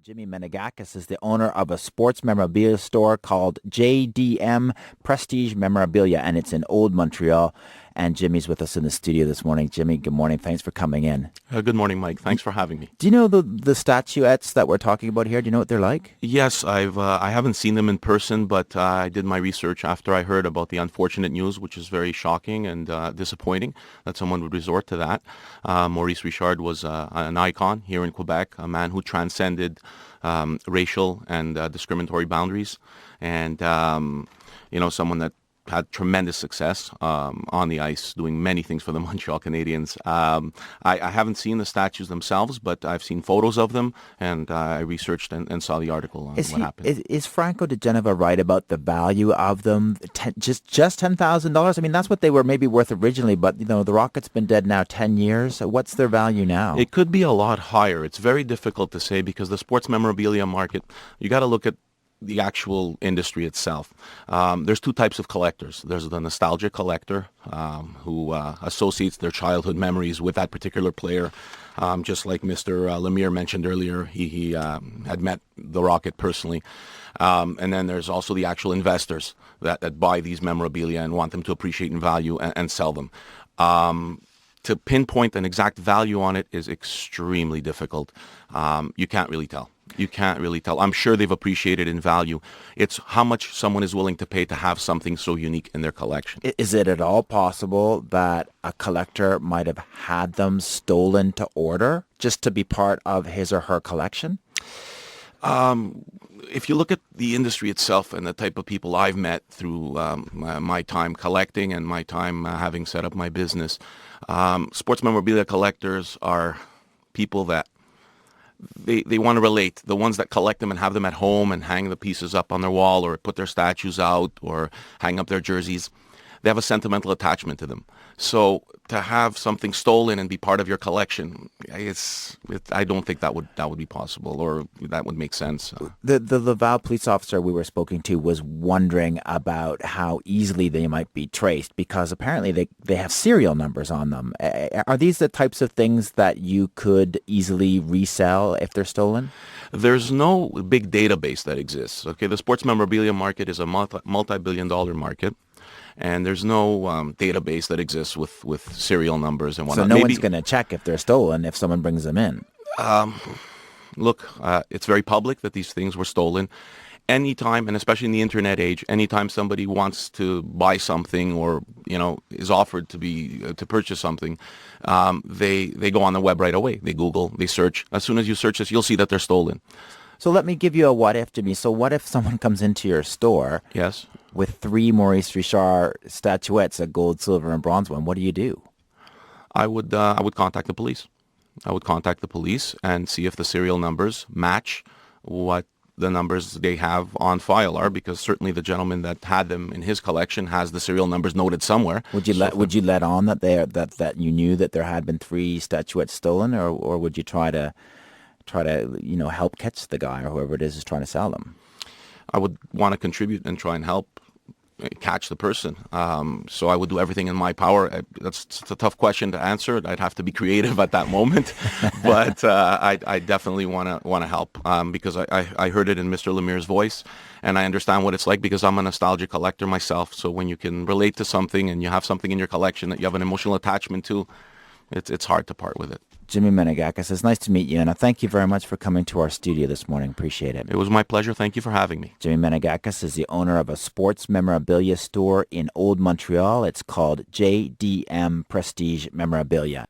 Jimmy Menegakis is the owner of a sports memorabilia store called JDM Prestige Memorabilia, and it's in Old Montreal. And Jimmy's with us in the studio this morning. Jimmy, good morning. Thanks for coming in. Good morning, Mike. Thanks for having me. Do you know the statuettes that we're talking about here? Do you know what they're like? Yes, I haven't seen them in person, but I did my research after I heard about the unfortunate news, which is very shocking and disappointing that someone would resort to that. Maurice Richard was an icon here in Quebec, a man who transcended racial and discriminatory boundaries, and someone that had tremendous success on the ice, doing many things for the Montreal Canadiens. I haven't seen the statues themselves, but I've seen photos of them, and I researched and saw the article on what happened. Is Franco de Geneva right about the value of them? Just $10,000? I mean, that's what they were maybe worth originally, but the Rocket's been dead now 10 years. What's their value now? It could be a lot higher. It's very difficult to say because the sports memorabilia market, you got to look at the actual industry itself. There's two types of collectors. There's the nostalgia collector who associates their childhood memories with that particular player. Just like Mr. Lemire mentioned earlier, he had met the Rocket personally. And then there's also the actual investors that buy these memorabilia and want them to appreciate in value and sell them. To pinpoint an exact value on it is extremely difficult. You can't really tell. You can't really tell. I'm sure they've appreciated in value. It's how much someone is willing to pay to have something so unique in their collection. Is it at all possible that a collector might have had them stolen to order just to be part of his or her collection? If you look at the industry itself and the type of people I've met through my time collecting and my time having set up my business, sports memorabilia collectors are people that they want to relate. The ones that collect them and have them at home and hang the pieces up on their wall or put their statues out or hang up their jerseys, they have a sentimental attachment to them. So to have something stolen and be part of your collection, I don't think that would be possible or that would make sense. The Laval police officer we were speaking to was wondering about how easily they might be traced because apparently they have serial numbers on them. Are these the types of things that you could easily resell if they're stolen? There's no big database that exists. Okay, the sports memorabilia market is a multi-billion-dollar market. And there's no database that exists with serial numbers and whatnot. So no one's going to check if they're stolen if someone brings them in. Look, it's very public that these things were stolen. Anytime, and especially in the internet age, anytime somebody wants to buy something or is offered to purchase something, they go on the web right away. They Google, they search. As soon as you search this, you'll see that they're stolen. So let me give you a what if, Jimmy. So what if someone comes into your store? Yes. With 3 Maurice Richard statuettes, a gold, silver, and bronze one? What do you do? I would contact the police. I would contact the police and see if the serial numbers match what the numbers they have on file are, because certainly the gentleman that had them in his collection has the serial numbers noted somewhere. Would you let on that that you knew that there had been 3 statuettes stolen, or would you try to help catch the guy or whoever it is trying to sell them? I would want to contribute and try and help catch the person. So I would do everything in my power. It's a tough question to answer. I'd have to be creative at that moment, but I definitely want to help because I heard it in Mr. Lemire's voice, and I understand what it's like because I'm a nostalgia collector myself. So when you can relate to something and you have something in your collection that you have an emotional attachment to, it's hard to part with it. Jimmy Menegakis, it's nice to meet you, and I thank you very much for coming to our studio this morning. Appreciate it. It was my pleasure. Thank you for having me. Jimmy Menegakis is the owner of a sports memorabilia store in Old Montreal. It's called JDM Prestige Memorabilia.